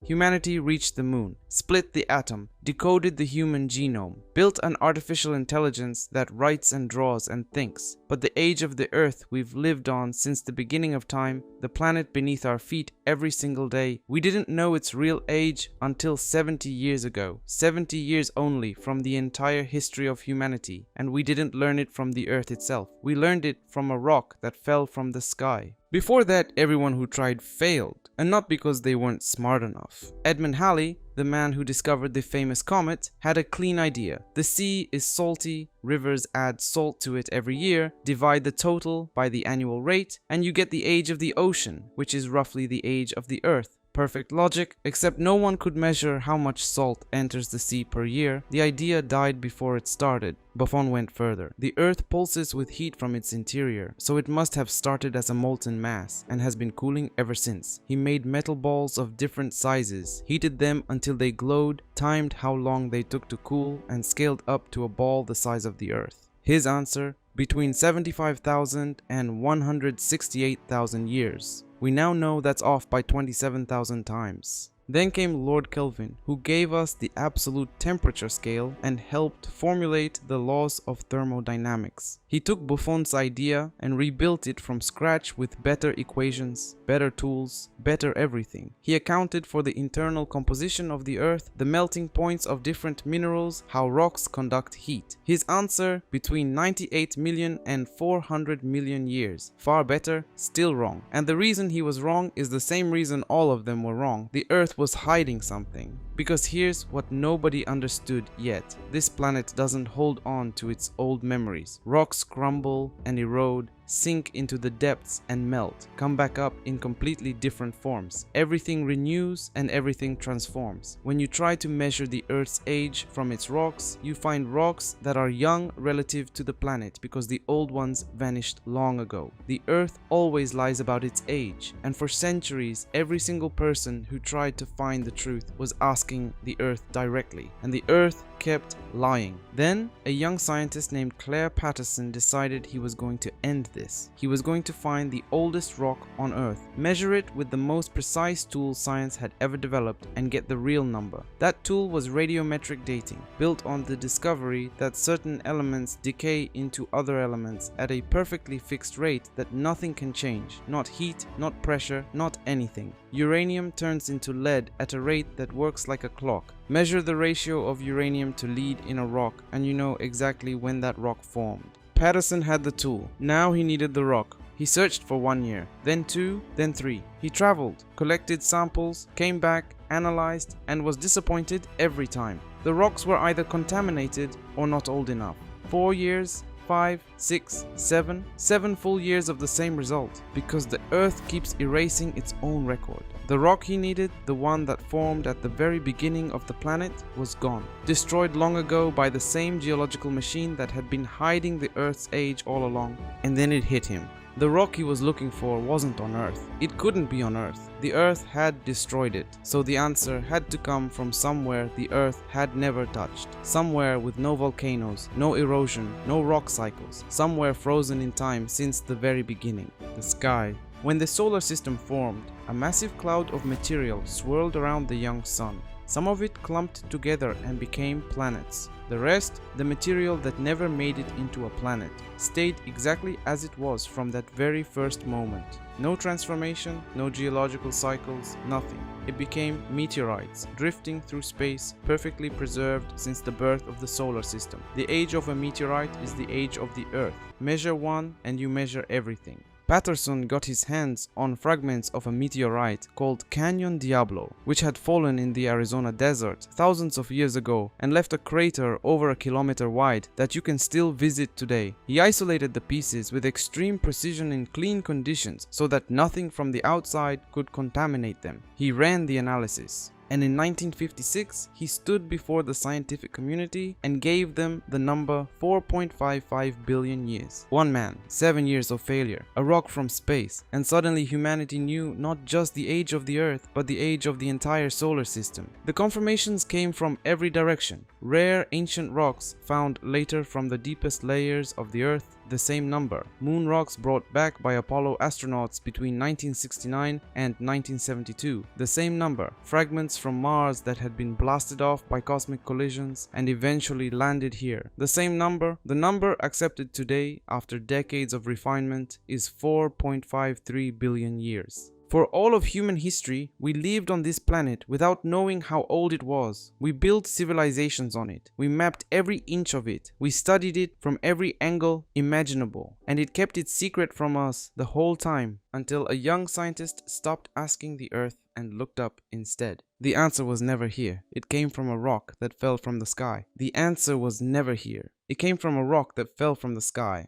humanity reached the moon, split the atom, decoded the human genome, built an artificial intelligence that writes and draws and thinks. But the age of the Earth we've lived on since the beginning of time, the planet beneath our feet every single day, we didn't know its real age until 70 years ago. 70 years only from the entire history of humanity, and we didn't learn it from the Earth itself. We learned it from a rock that fell from the sky. Before that, everyone who tried failed, and not because they weren't smart enough. Edmond Halley, the man who discovered the famous comet, had a clean idea. The sea is salty, rivers add salt to it every year, divide the total by the annual rate, and you get the age of the ocean, which is roughly the age of the Earth. Perfect logic, except no one could measure how much salt enters the sea per year. The idea died before it started. Buffon went further. The Earth pulses with heat from its interior, so it must have started as a molten mass and has been cooling ever since. He made metal balls of different sizes, heated them until they glowed, timed how long they took to cool, and scaled up to a ball the size of the Earth. His answer? Between 75,000 and 168,000 years. We now know that's off by 27,000 times. Then came Lord Kelvin, who gave us the absolute temperature scale and helped formulate the laws of thermodynamics. He took Buffon's idea and rebuilt it from scratch with better equations, better tools, better everything. He accounted for the internal composition of the Earth, the melting points of different minerals, how rocks conduct heat. His answer? Between 98 million and 400 million years. Far better, still wrong. And the reason he was wrong is the same reason all of them were wrong. The Earth was hiding something. Because here's what nobody understood yet. This planet doesn't hold on to its old memories. Rocks crumble and erode, sink into the depths and melt, come back up in completely different forms. Everything renews and everything transforms. When you try to measure the Earth's age from its rocks, you find rocks that are young relative to the planet because the old ones vanished long ago. The Earth always lies about its age, and for centuries every single person who tried to find the truth was asking the Earth directly, and the Earth kept lying. Then a young scientist named Patterson decided he was going to end this. He was going to find the oldest rock on Earth, measure it with the most precise tool science had ever developed, and get the real number. That tool was radiometric dating, built on the discovery that certain elements decay into other elements at a perfectly fixed rate that nothing can change. Not heat, not pressure, not anything. Uranium turns into lead at a rate that works like a clock. Measure the ratio of uranium to lead in a rock and you know exactly when that rock formed. Patterson had the tool. Now he needed the rock. He searched for 1 year, then 2, then 3. He traveled, collected samples, came back, analyzed, and was disappointed every time. The rocks were either contaminated or not old enough. 4 years, 5, 6, 7, 7 full years of the same result, because the Earth keeps erasing its own record. The rock he needed, the one that formed at the very beginning of the planet, was gone. Destroyed long ago by the same geological machine that had been hiding the Earth's age all along. And then it hit him. The rock he was looking for wasn't on Earth. It couldn't be on Earth. The Earth had destroyed it. So the answer had to come from somewhere the Earth had never touched. Somewhere with no volcanoes, no erosion, no rock cycles. Somewhere frozen in time since the very beginning. The sky. When the solar system formed, a massive cloud of material swirled around the young sun. Some of it clumped together and became planets. The rest, the material that never made it into a planet, stayed exactly as it was from that very first moment. No transformation, no geological cycles, nothing. It became meteorites, drifting through space, perfectly preserved since the birth of the solar system. The age of a meteorite is the age of the Earth. Measure one and you measure everything. Patterson got his hands on fragments of a meteorite called Canyon Diablo, which had fallen in the Arizona desert thousands of years ago and left a crater over a kilometer wide that you can still visit today. He isolated the pieces with extreme precision in clean conditions so that nothing from the outside could contaminate them. He ran the analysis. And in 1956, he stood before the scientific community and gave them the number 4.55 billion years. One man, 7 years of failure, a rock from space, and suddenly humanity knew not just the age of the Earth, but the age of the entire solar system. The confirmations came from every direction. Rare ancient rocks found later from the deepest layers of the Earth, the same number. Moon rocks brought back by Apollo astronauts between 1969 and 1972, the same number. Fragments from Mars that had been blasted off by cosmic collisions and eventually landed here, the same number. The number accepted today, after decades of refinement, is 4.53 billion years. For all of human history, we lived on this planet without knowing how old it was. We built civilizations on it. We mapped every inch of it. We studied it from every angle imaginable. And it kept its secret from us the whole time, until a young scientist stopped asking the Earth and looked up instead. The answer was never here. It came from a rock that fell from the sky. The answer was never here. It came from a rock that fell from the sky.